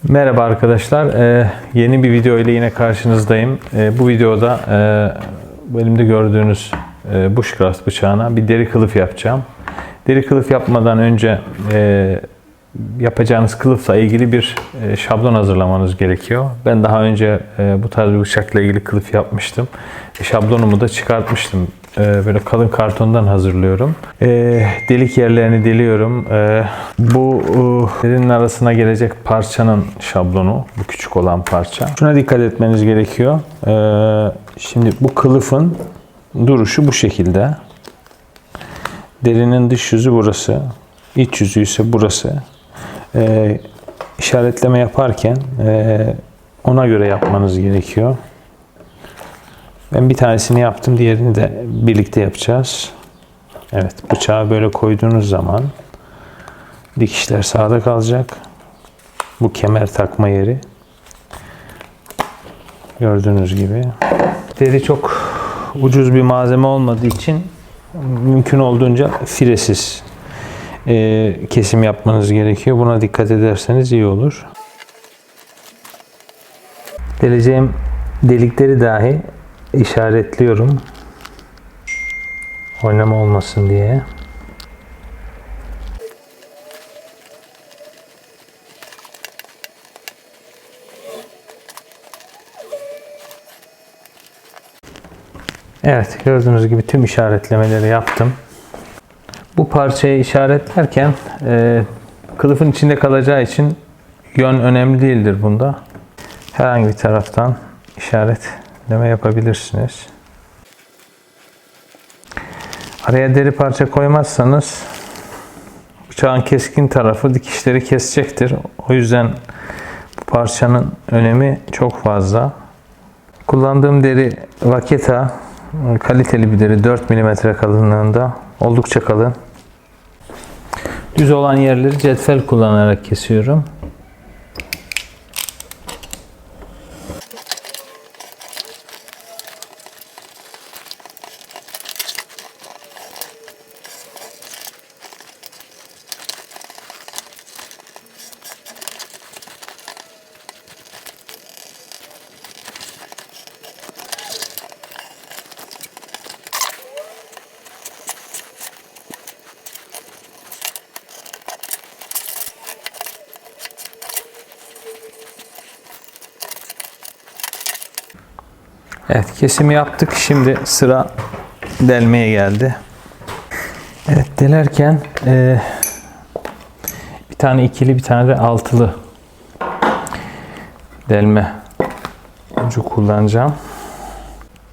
Merhaba arkadaşlar. Yeni bir video ile yine karşınızdayım. Bu videoda bu elimde gördüğünüz bushcraft bıçağına bir deri kılıf yapacağım. Deri kılıf yapmadan önce yapacağınız kılıfla ilgili bir şablon hazırlamanız gerekiyor. Ben daha önce bu tarz bir bıçakla ilgili kılıf yapmıştım. Şablonumu da çıkartmıştım. Böyle kalın kartondan hazırlıyorum. Delik yerlerini deliyorum. Bu derinin arasına gelecek parçanın şablonu. Bu küçük olan parça. Şuna dikkat etmeniz gerekiyor. Şimdi bu kılıfın duruşu bu şekilde. Derinin dış yüzü burası. İç yüzü ise burası. İşaretleme yaparken ona göre yapmanız gerekiyor. Ben bir tanesini yaptım, diğerini de birlikte yapacağız. Evet, bıçağı böyle koyduğunuz zaman dikişler sağda kalacak. Bu kemer takma yeri. Gördüğünüz gibi. Deri çok ucuz bir malzeme olmadığı için mümkün olduğunca firesiz kesim yapmanız gerekiyor. Buna dikkat ederseniz iyi olur. Deleceğim delikleri dahi işaretliyorum. Oynama olmasın diye. Evet, gördüğünüz gibi tüm işaretlemeleri yaptım. Bu parçayı işaretlerken kılıfın içinde kalacağı için yön önemli değildir bunda. Herhangi bir taraftan işaretleme yapabilirsiniz. Araya deri parça koymazsanız bıçağın keskin tarafı dikişleri kesecektir. O yüzden bu parçanın önemi çok fazla. Kullandığım deri Vaqueta, kaliteli bir deri, 4 mm kalınlığında, oldukça kalın. Düz olan yerleri cetvel kullanarak kesiyorum. Evet, kesimi yaptık. Şimdi sıra delmeye geldi. Evet, delerken bir tane ikili, bir tane de altılı delme ucu kullanacağım.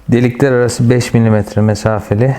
Delikler arası 5 mm mesafeli.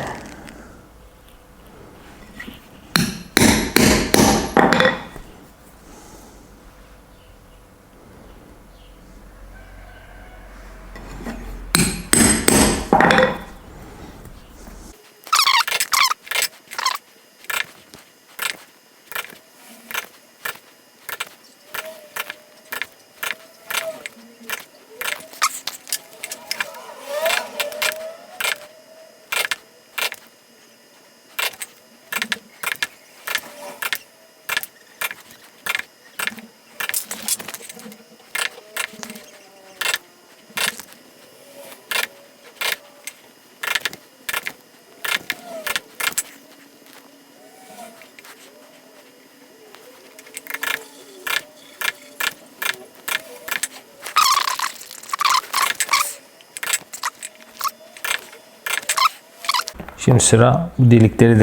Şimdi sıra bu delikleri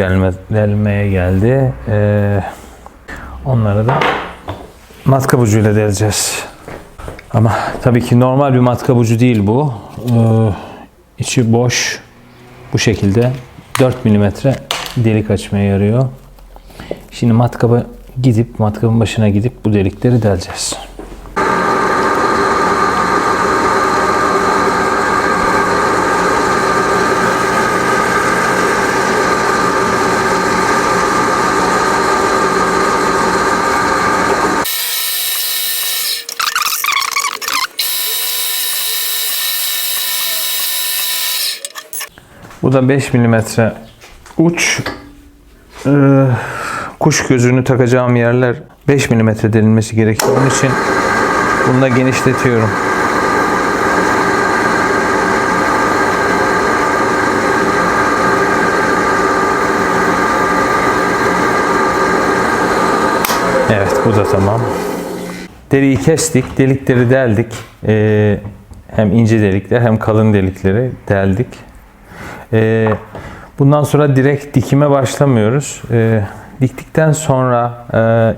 delmeye geldi. Onları da matkap ucuyla deleceğiz. Ama tabii ki normal bir matkap ucu değil bu. İçi boş. Bu şekilde 4 mm delik açmaya yarıyor. Şimdi matkabın başına gidip bu delikleri deleceğiz. Bu da 5 mm uç. Kuş gözünü takacağım yerler 5 mm delinmesi gerekiyor. Onun için Bunu da genişletiyorum. Evet, bu da tamam. Deriyi kestik, delikleri deldik. Hem ince delikler hem kalın delikleri deldik. Bundan sonra direkt dikime başlamıyoruz. Diktikten sonra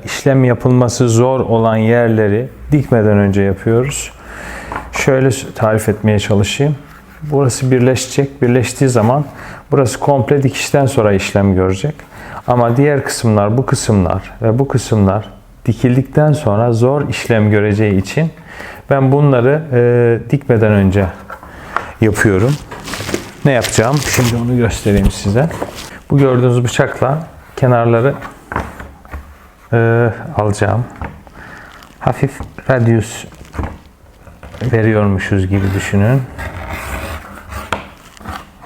işlem yapılması zor olan yerleri dikmeden önce yapıyoruz. Şöyle tarif etmeye çalışayım. Burası birleşecek. Birleştiği zaman burası komple dikişten sonra işlem görecek. Ama diğer kısımlar, bu kısımlar ve bu kısımlar dikildikten sonra zor işlem göreceği için ben bunları dikmeden önce yapıyorum. Ne yapacağım? Şimdi onu göstereyim size. Bu gördüğünüz bıçakla kenarları alacağım. Hafif radyus veriyormuşuz gibi düşünün.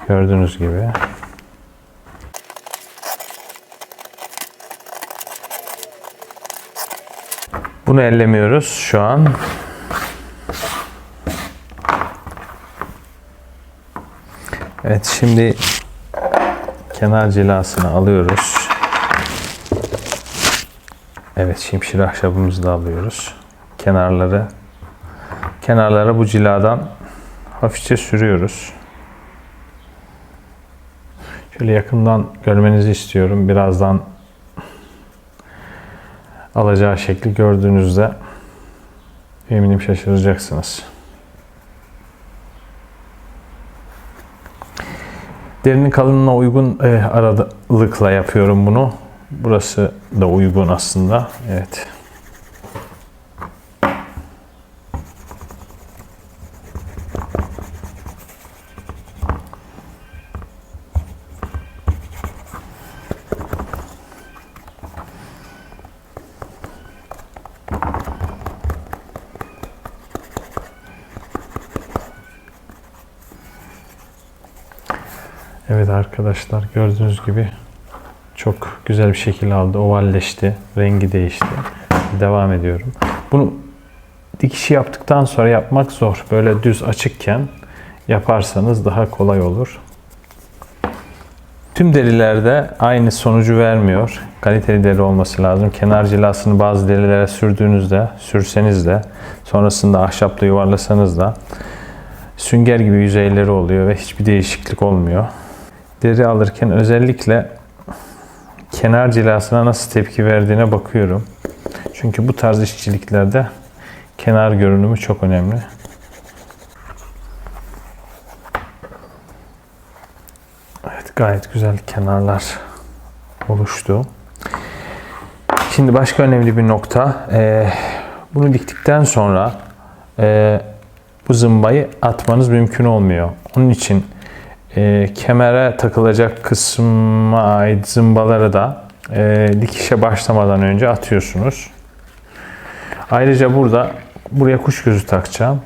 Gördüğünüz gibi. Bunu ellemiyoruz şu an. Evet, şimdi kenar cilasını alıyoruz. Evet, şimşir ahşabımızı da alıyoruz. Kenarlara bu ciladan hafifçe sürüyoruz. Şöyle yakından görmenizi istiyorum. Birazdan alacağı şekli gördüğünüzde eminim şaşıracaksınız. Derinin kalınlığına uygun aralıkla yapıyorum bunu. Burası da uygun aslında. Evet. Evet arkadaşlar, gördüğünüz gibi çok güzel bir şekil aldı. Ovalleşti. Rengi değişti. Devam ediyorum. Bunu dikişi yaptıktan sonra yapmak zor. Böyle düz açıkken yaparsanız daha kolay olur. Tüm derilerde aynı sonucu vermiyor. Kaliteli deri olması lazım. Kenar cilasını bazı derilere sürseniz de sonrasında ahşapla yuvarlasanız da sünger gibi yüzeyleri oluyor ve hiçbir değişiklik olmuyor. Deri alırken özellikle kenar cilasına nasıl tepki verdiğine bakıyorum. Çünkü bu tarz işçiliklerde kenar görünümü çok önemli. Evet, gayet güzel kenarlar oluştu. Şimdi başka önemli bir nokta. Bunu diktikten sonra bu zımbayı atmanız mümkün olmuyor. Onun için kemere takılacak kısma ait zımbaları da dikişe başlamadan önce atıyorsunuz. Ayrıca buraya kuş gözü takacağım.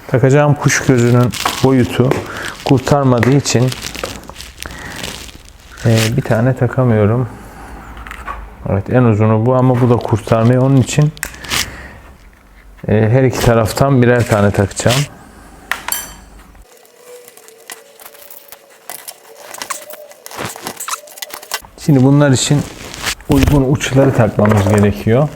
Takacağım kuş gözünün boyutu kurtarmadığı için bir tane takamıyorum. Evet, en uzunu bu ama bu da kurtarmıyor. Onun için her iki taraftan birer tane takacağım. Şimdi bunlar için uygun uçları takmamız gerekiyor.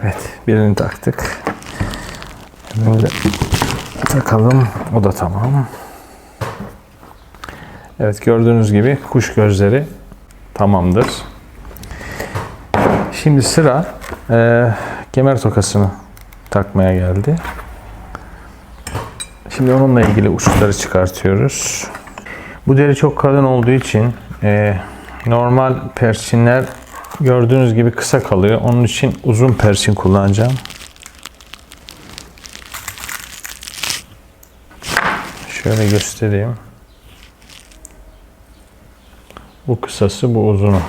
Evet, birini taktık. Böyle takalım. O da tamam. Evet, gördüğünüz gibi kuş gözleri tamamdır. Şimdi sıra kemer tokasını takmaya geldi. Şimdi onunla ilgili uçları çıkartıyoruz. Bu deri çok kalın olduğu için normal perçinler gördüğünüz gibi kısa kalıyor. Onun için uzun perçin kullanacağım. Şöyle göstereyim. Bu kısası, bu uzunu.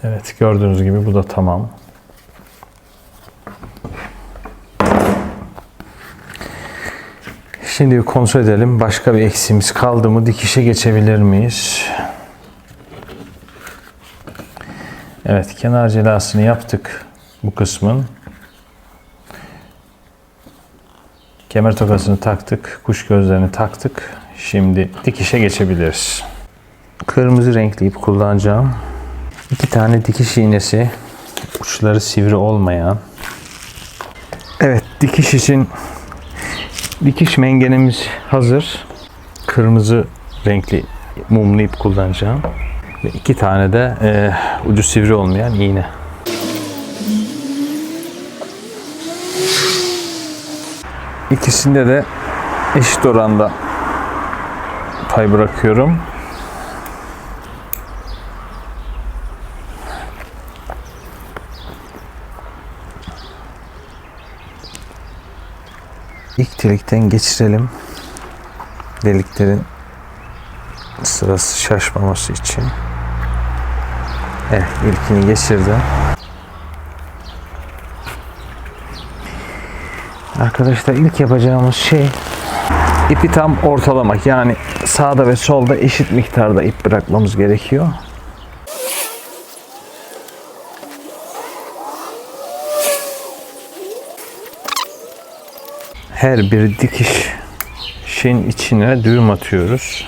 Evet, gördüğünüz gibi bu da tamam. Şimdi bir kontrol edelim. Başka bir eksiğimiz kaldı mı? Dikişe geçebilir miyiz? Evet, kenar cilasını yaptık bu kısmın. Kemer tokasını taktık. Kuş gözlerini taktık. Şimdi dikişe geçebiliriz. Kırmızı renkli ip kullanacağım. 2 tane dikiş iğnesi. Uçları sivri olmayan. Evet, dikiş için dikiş mengenimiz hazır. Kırmızı renkli mumlu ip kullanacağım. Ve 2 tane de ucu sivri olmayan iğne. İkisinde de eşit oranda pay bırakıyorum. İlk delikten geçirelim. Deliklerin sırası şaşmaması için. Evet, ilkini geçirdim. Arkadaşlar, ilk yapacağımız şey ipi tam ortalamak. Yani sağda ve solda eşit miktarda ip bırakmamız gerekiyor. Her bir dikişin içine düğüm atıyoruz.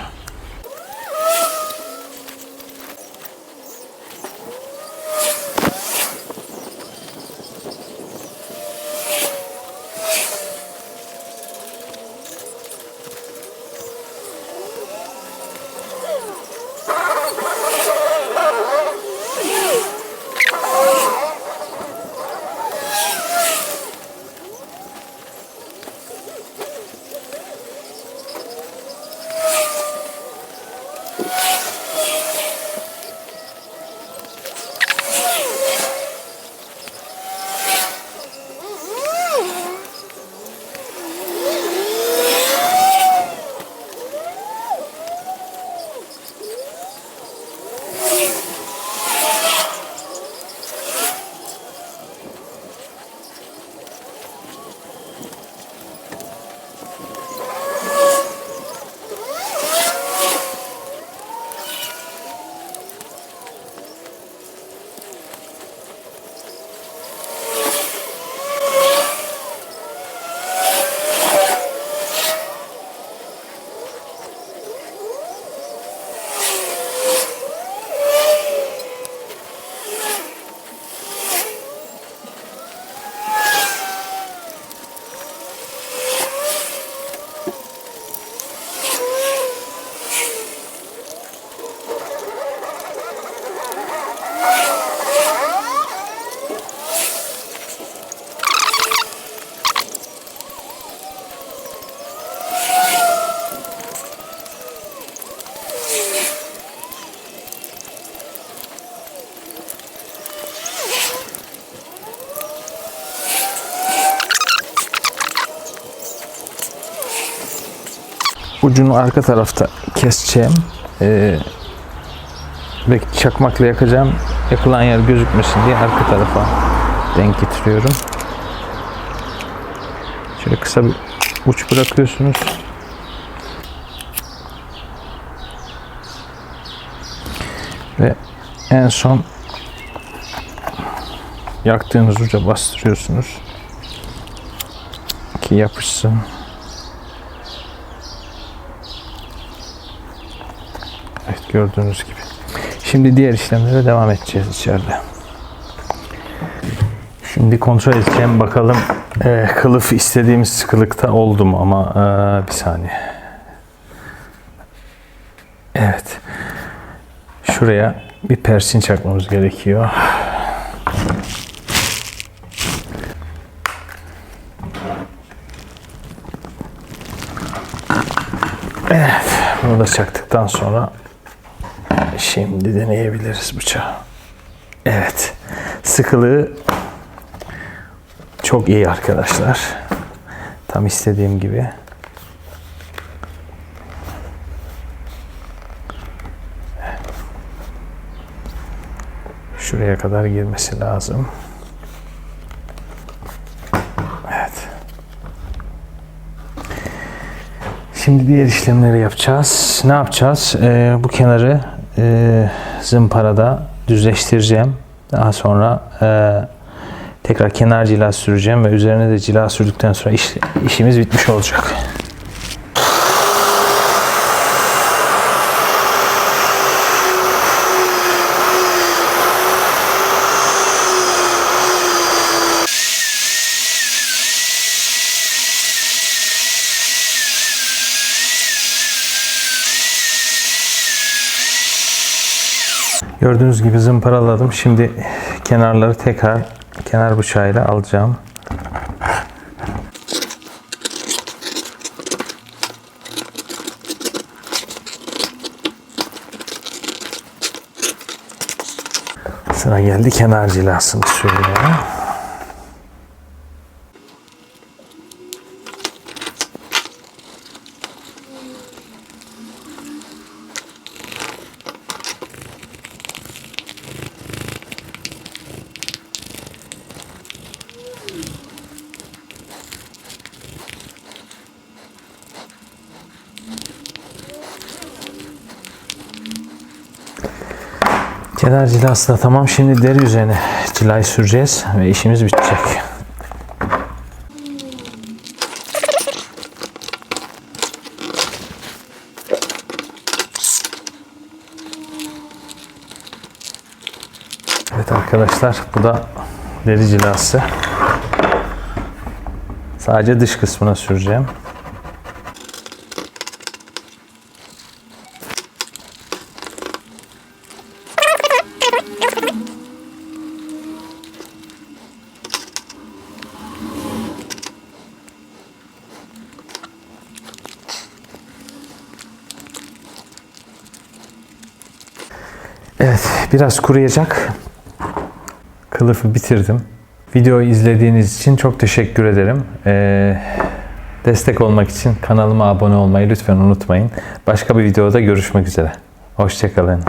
Ucunu arka tarafta keseceğim. Ve çakmakla yakacağım. Yakılan yer gözükmesin diye arka tarafa denk getiriyorum. Şöyle kısa bir uç bırakıyorsunuz. Ve en son yaktığınız uca bastırıyorsunuz ki yapışsın. Evet, gördüğünüz gibi. Şimdi diğer işlemlere devam edeceğiz içeride. Şimdi kontrol edeceğim bakalım kılıf istediğimiz sıkılıkta oldu mu ama bir saniye. Evet. Şuraya bir persin çakmamız gerekiyor. Evet. Bunu da çaktıktan sonra şimdi deneyebiliriz bıçağı. Evet. Sıkılığı çok iyi arkadaşlar. Tam istediğim gibi. Şuraya kadar girmesi lazım. Evet. Şimdi diğer işlemleri yapacağız. Ne yapacağız? Bu kenarı zımparada düzleştireceğim. Daha sonra tekrar kenar cila süreceğim ve üzerine de cila sürdükten sonra işimiz bitmiş olacak. Gördüğünüz gibi zımparaladım. Şimdi kenarları tekrar kenar bıçağıyla alacağım. Sıra geldi kenar cilasını sürmeye. Kenar cilası da tamam. Şimdi deri üzerine cilayı süreceğiz ve işimiz bitecek. Evet arkadaşlar, bu da deri cilası. Sadece dış kısmına süreceğim. Evet, biraz kuruyacak. Kılıfı bitirdim. Videoyu izlediğiniz için çok teşekkür ederim. Destek olmak için kanalıma abone olmayı lütfen unutmayın. Başka bir videoda görüşmek üzere. Hoşça kalın.